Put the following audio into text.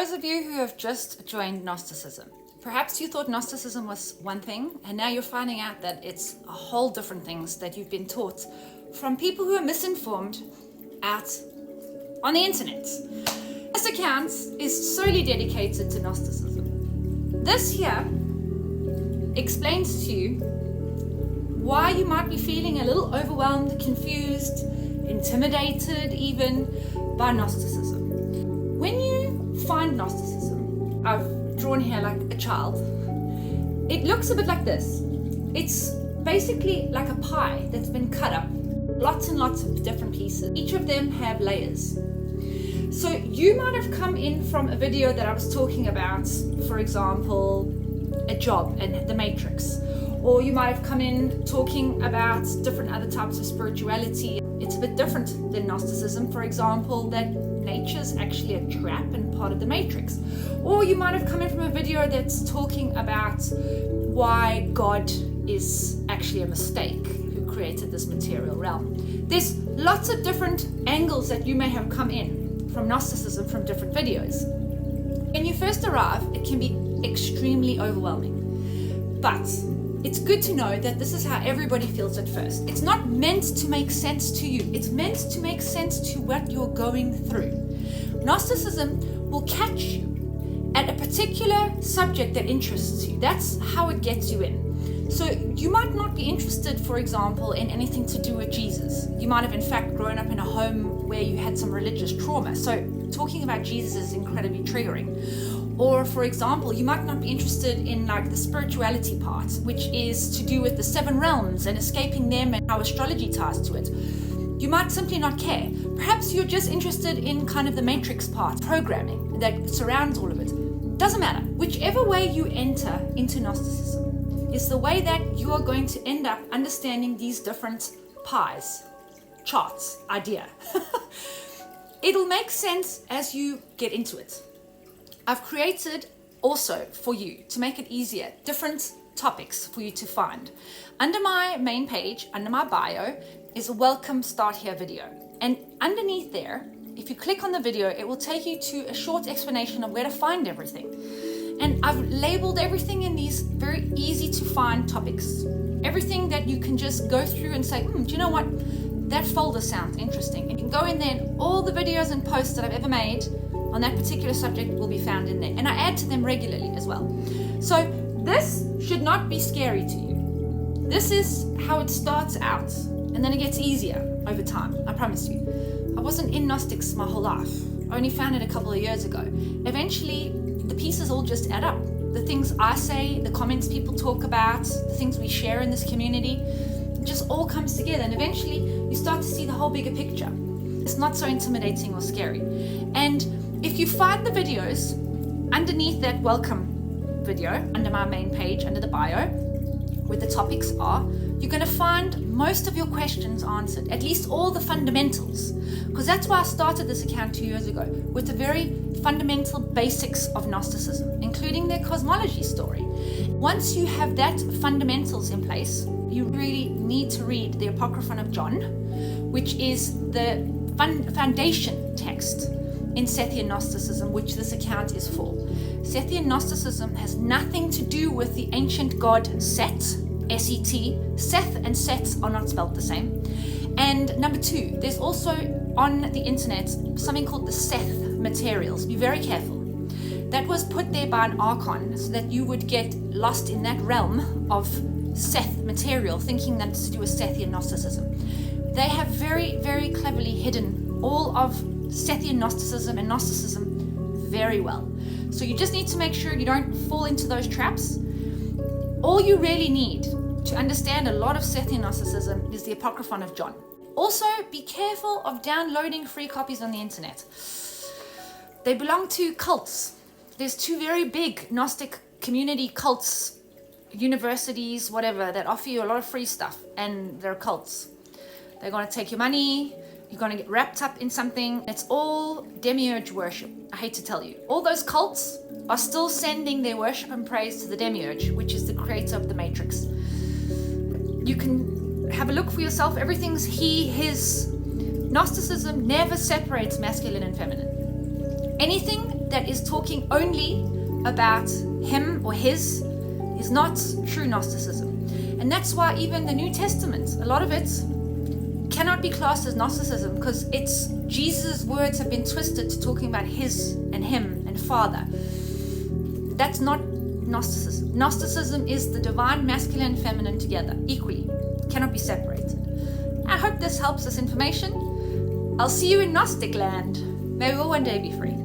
those of you who have just joined Gnosticism, perhaps you thought Gnosticism was one thing, and now you're finding out that it's a whole different things that you've been taught from people who are misinformed out on the internet. This account is solely dedicated to Gnosticism. This here explains to you why you might be feeling a little overwhelmed, confused, intimidated even by Gnosticism. When you find Gnosticism, I've drawn here like a child, it looks a bit like this. It's basically like a pie that's been cut up, lots and lots of different pieces. Each of them have layers. So you might have come in from a video that I was talking about, for example, a job and the matrix. Or you might have come in talking about different other types of spirituality. It's a bit different than Gnosticism, for example, that nature's actually a trap and part of the matrix. Or you might have come in from a video that's talking about why God is actually a mistake who created this material realm. There's lots of different angles that you may have come in from Gnosticism from different videos. When you first arrive, it can be extremely overwhelming. But it's good to know that this is how everybody feels at first. It's not meant to make sense to you. It's meant to make sense to what you're going through. Gnosticism will catch you at a particular subject that interests you. That's how it gets you in. So you might not be interested, for example, in anything to do with Jesus. You might have in fact grown up in a home where you had some religious trauma. So talking about Jesus is incredibly triggering. Or, for example, you might not be interested in like the spirituality part, which is to do with the 7 realms and escaping them and how astrology ties to it. You might simply not care. Perhaps you're just interested in kind of the matrix part, programming that surrounds all of it. Doesn't matter. Whichever way you enter into Gnosticism is the way that you are going to end up understanding these different pies, charts, idea. It'll make sense as you get into it. I've created also for you, to make it easier, different topics for you to find. Under my main page, under my bio, is a welcome start here video. And underneath there, if you click on the video, it will take you to a short explanation of where to find everything. And I've labeled everything in these very easy to find topics. Everything that you can just go through and say, do you know what? That folder sounds interesting. And you can go in there and all the videos and posts that I've ever made on that particular subject will be found in there. And I add to them regularly as well. So this should not be scary to you. This is how it starts out. And then it gets easier over time, I promise you. I wasn't in Gnostics my whole life. I only found it a couple of years ago. Eventually, the pieces all just add up. The things I say, the comments people talk about, the things we share in this community, it just all comes together. And eventually, you start to see the whole bigger picture. It's not so intimidating or scary. And if you find the videos underneath that welcome video, under my main page, under the bio, where the topics are, you're going to find most of your questions answered, at least all the fundamentals. Because that's why I started this account 2 years ago, with the very fundamental basics of Gnosticism, including their cosmology story. Once you have that fundamentals in place, you really need to read the Apocryphon of John, which is the foundation text in Sethian Gnosticism, which this account is for. Sethian Gnosticism has nothing to do with the ancient god Set, S-E-T. Seth and Set are not spelled the same. And number 2, there's also on the internet something called the Seth materials. Be very careful. That was put there by an archon so that you would get lost in that realm of Seth material, thinking that it's to do with Sethian Gnosticism. They have very, very cleverly hidden all of Sethian Gnosticism and Gnosticism very well. So you just need to make sure you don't fall into those traps. All you really need to understand a lot of Sethian Gnosticism is the Apocryphon of John. Also, be careful of downloading free copies on the internet. They belong to cults. There's 2 very big Gnostic community cults, universities, whatever, that offer you a lot of free stuff, and they're cults. They're going to take your money. You're going to get wrapped up in something. It's all demiurge worship. I hate to tell you. All those cults are still sending their worship and praise to the demiurge, which is the creator of the matrix. You can have a look for yourself. Everything's he, his. Gnosticism never separates masculine and feminine. Anything that is talking only about him or his is not true Gnosticism. And that's why even the New Testament, a lot of it cannot be classed as Gnosticism, because it's Jesus' words have been twisted to talking about his and him and Father. That's not Gnosticism. Gnosticism is the divine masculine and feminine together, equally, cannot be separated. I hope this helps, this information. I'll see you in Gnostic land. May we all one day be free.